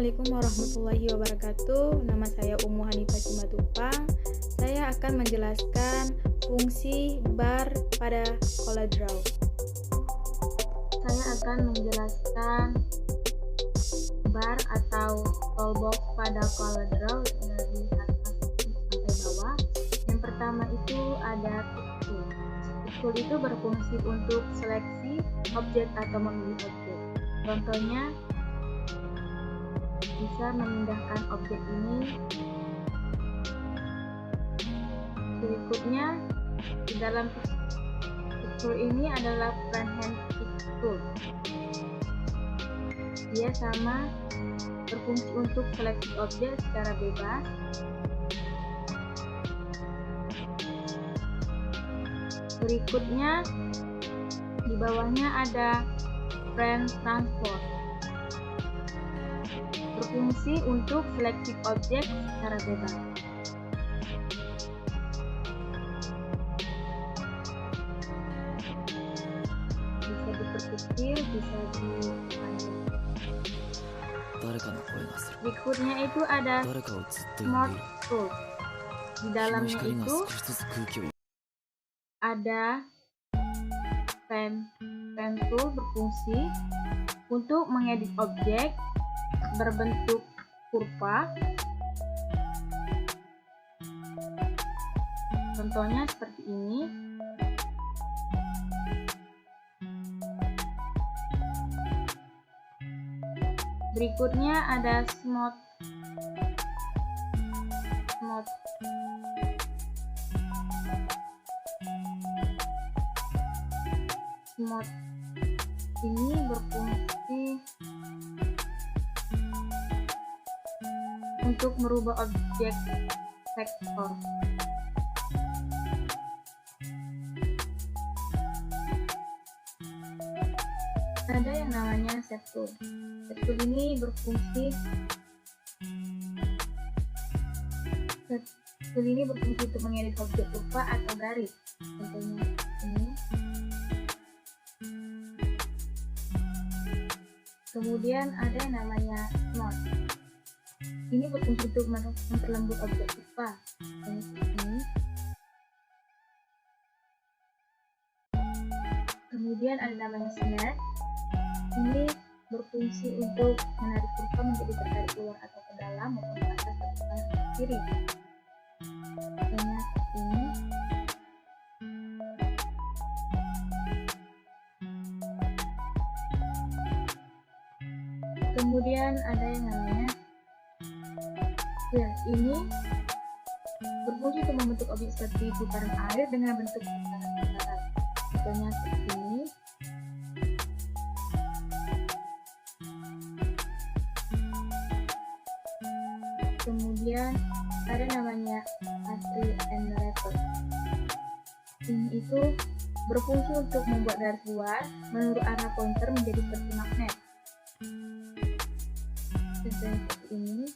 Assalamualaikum warahmatullahi wabarakatuh. Nama saya Ummu Hanifah Simatupang. Saya akan menjelaskan fungsi bar pada CorelDRAW. Saya akan menjelaskan bar atau toolbox pada CorelDRAW dari atas sampai bawah. Yang pertama itu ada tool. Tool itu berfungsi untuk seleksi objek atau memilih objek. Contohnya, bisa memindahkan objek ini. Berikutnya, di dalam tool ini adalah freehand pick tool. Dia sama berfungsi untuk seleksi objek secara bebas. Berikutnya, di bawahnya ada frame transport. Berfungsi untuk seleksi objek secara bebas. Bisa diperkecil, bisa dipanjang. Berikutnya itu ada Smart Tool. Di dalamnya itu ada pen tool berfungsi untuk mengedit objek berbentuk kurva. Contohnya seperti ini. Berikutnya ada Smooth. Ini berfungsi untuk merubah objek vektor. Ada yang namanya Shape Tool. Shape Tool ini berfungsi untuk mengedit objek kurva atau garis. Contohnya ini. Kemudian ada yang namanya Smooth. Ini berfungsi untuk memperlembut objek kurva. Ini. Kemudian ada namanya Snare. Ini berfungsi untuk menarik kurva menjadi tertarik keluar atau ke dalam maupun ke atas atau ke kanan atau ke kiri. Contohnya seperti ini. Kemudian ada yang namanya ini berfungsi untuk membentuk objek seperti pusaran air dengan bentuk pusaran. Contohnya seperti ini. Kemudian ada namanya Astri and Rapper. Ini itu berfungsi untuk membuat garis luar menurut arah pointer menjadi seperti magnet. Contohnya seperti ini.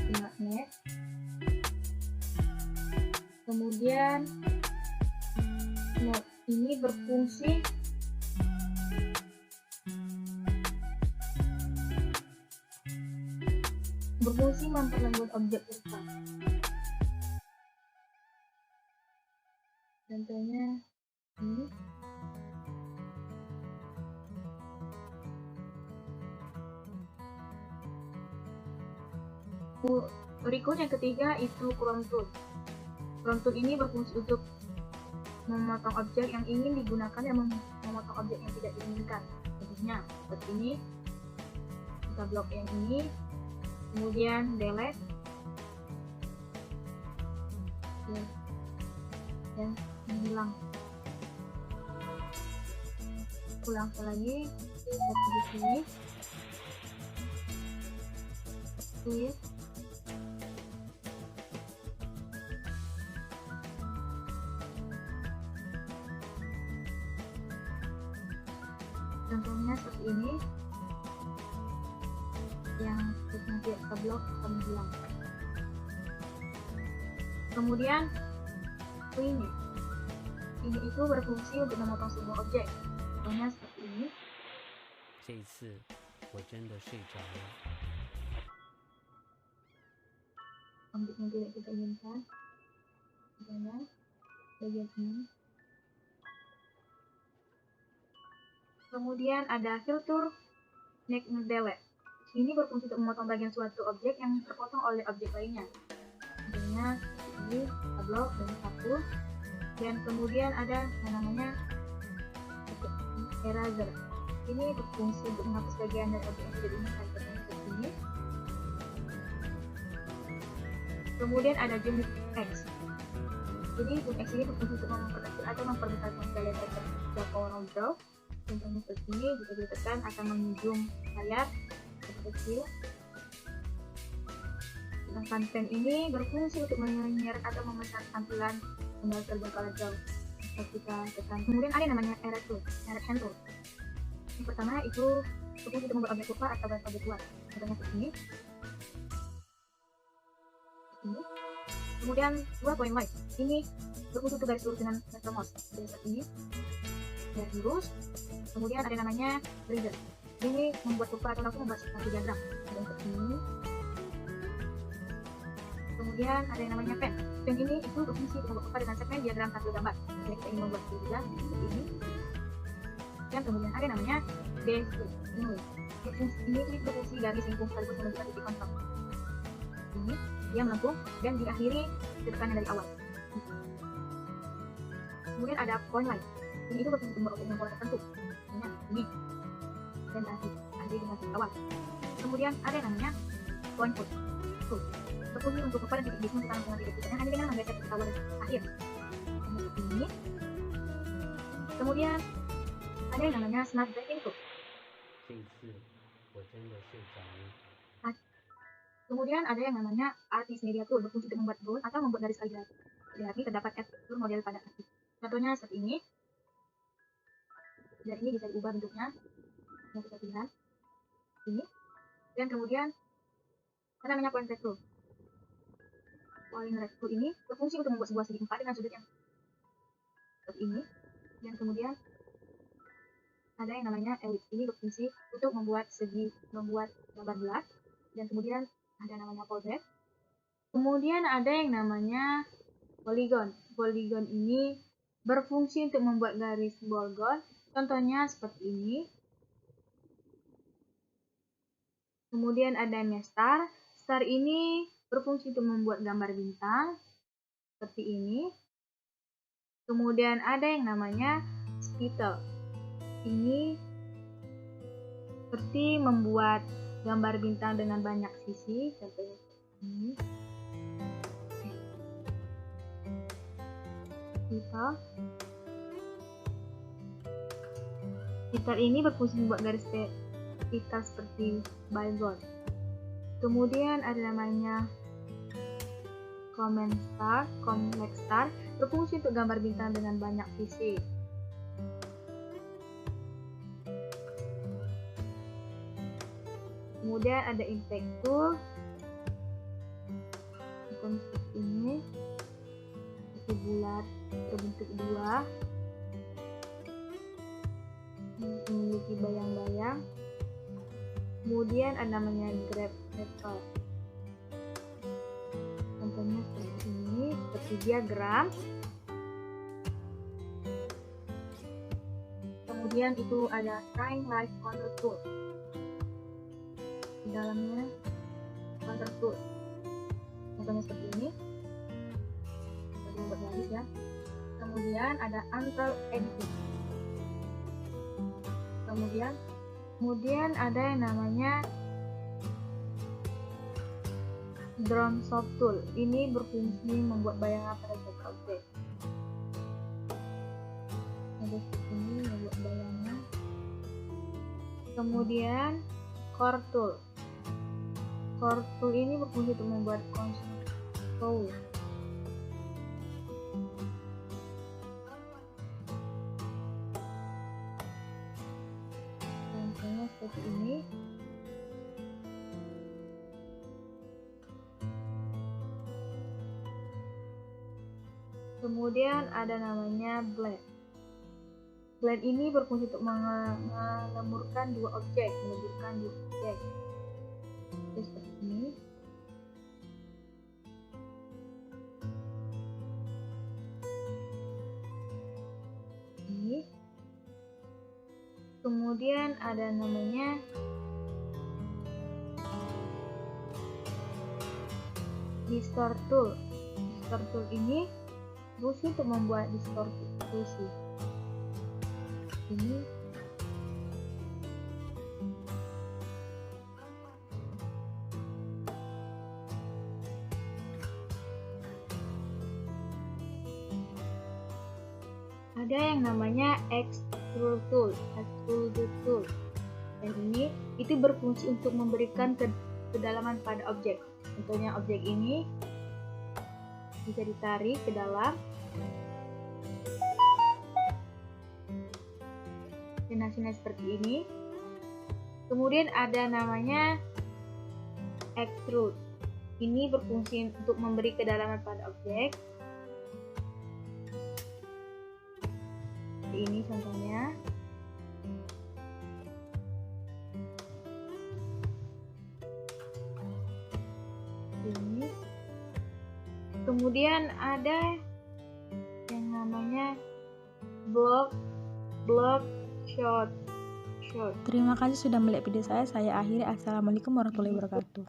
Magnet. Kemudian ini berfungsi memperlembut objek kurva. Contohnya ini. Berikut yang ketiga itu Chrome Tool. Chrome Tool ini berfungsi untuk memotong objek yang ingin digunakan dan memotong objek yang tidak diinginkan. Contohnya seperti ini. Kita blok yang ini, kemudian delete dan menghilang. Ulang lagi seperti di sini. Clear. Contohnya seperti ini, yang nanti kita blok akan hilang. Kemudian ini itu berfungsi untuk memotong sebuah objek. Contohnya seperti ini. 这一次我真的睡着了。 objek yang tidak kita inginkan. Misalnya bagian ini. Kemudian ada filter next delete. Ini berfungsi untuk memotong bagian suatu objek yang terpotong oleh objek lainnya. Misalnya ini tableau dan satu. Dan kemudian ada yang namanya eraser. Ini berfungsi untuk menghapus bagian dari objek yang tidak diinginkan, seperti ini. Kemudian ada zoom X. Jadi zoom X ini berfungsi untuk memperkecil atau memperbesar layar pada CorelDRAW. Contohnya seperti ini, jika ditekan akan menzoom layar kecil. Sedangkan pen ini berfungsi untuk menyeret atau membesar tampilan gambar terbang CorelDRAW. Jika kita tekan. Kemudian ada yang namanya erase tool, erase hand tool. Yang pertama itu berfungsi untuk membuat objek kurva atau garis objek luar. Contohnya seperti ini. Kemudian dua point light. Ini berfungsi untuk garis lurus dengan sensor mouse. Jadi seperti ini. Garis lurus. Kemudian ada namanya eraser. Ini membuat kurva atau langsung membuat satu diagram. Ada seperti ini. Kemudian ada yang namanya pen. Pen ini itu berfungsi untuk membuat kurva dengan segmen diagram satu gambar. Jadi kita ingin membuat juga seperti ini. Dan kemudian ada yang namanya base ini. Ini berfungsi garis lingkung sekaligus menunjukkan titik kontak. Ini dia melengkung dan diakhiri tekanan dari awal. Kemudian ada point line. Ini itu berfungsi untuk membuat pola tertentu. Misalnya ini dan akhiri dengan titik awal. Kemudian ada yang namanya point put. Berfungsi untuk kepada titik bisnis sekarang dengan titik bisnisnya hanya dengan menggeser titik awal dan akhir. Seperti ini. Kemudian ada yang namanya smart breaking tool. 这次我真的睡着了。 Kemudian ada yang namanya artist media tool, berfungsi untuk membuat drone atau membuat garis kaligrafi. Terdapat tekstur model pada artis. Contohnya seperti ini. Dan ini bisa diubah bentuknya. Yang bisa pilihan. Ini. Dan kemudian ada namanya point rect tool. Point rect tool ini berfungsi untuk membuat sebuah segi 4 dengan sudut yang seperti ini. Dan kemudian ada yang namanya ellipse. Ini berfungsi untuk membuat gambar bulat. Dan kemudian ada namanya polygons. Kemudian ada yang namanya polygon. Polygon ini berfungsi untuk membuat garis polygon. Contohnya seperti ini. Kemudian ada namanya star. Star ini berfungsi untuk membuat gambar bintang. Seperti ini. Kemudian ada yang namanya spiral. Ini seperti membuat gambar bintang dengan banyak sisi, contohnya seperti ini. Spiral ini berfungsi membuat garis vertikal seperti polygon. Kemudian ada namanya complex star, berfungsi untuk gambar bintang dengan banyak sisi. Kemudian ada impact tool, seperti ini, seperti bulat berbentuk dua, memiliki bayang-bayang. Kemudian ada namanya graph vector. Contohnya seperti ini, seperti diagram. Kemudian itu ada string light contour tool. Di dalamnya contour tool. Contohnya seperti ini. Kita buat garis ya. Kemudian ada angle editing. Kemudian ada yang namanya drone soft tool. Ini berfungsi membuat bayangan pada suatu objek. Ada seperti ini membuat bayangan. Kemudian core tool. Core tool ini berfungsi untuk membuat konstruk. Contohnya seperti ini. Kemudian ada namanya blade. Blend ini berfungsi untuk melemburkan dua objek, Jadi seperti ini. Kemudian ada namanya distort tool. Distort tool ini berfungsi untuk membuat distorsi. Ini ada yang namanya extrude tool. Dan ini itu berfungsi untuk memberikan kedalaman pada objek. Contohnya objek ini bisa ditarik ke dalam dan hasilnya seperti ini. Kemudian ada namanya extrude. Ini berfungsi untuk memberi kedalaman pada objek. Ini contohnya. Ini. Kemudian ada yang namanya block shot. Terima kasih sudah melihat video saya. Saya akhiri. Assalamualaikum warahmatullahi wabarakatuh.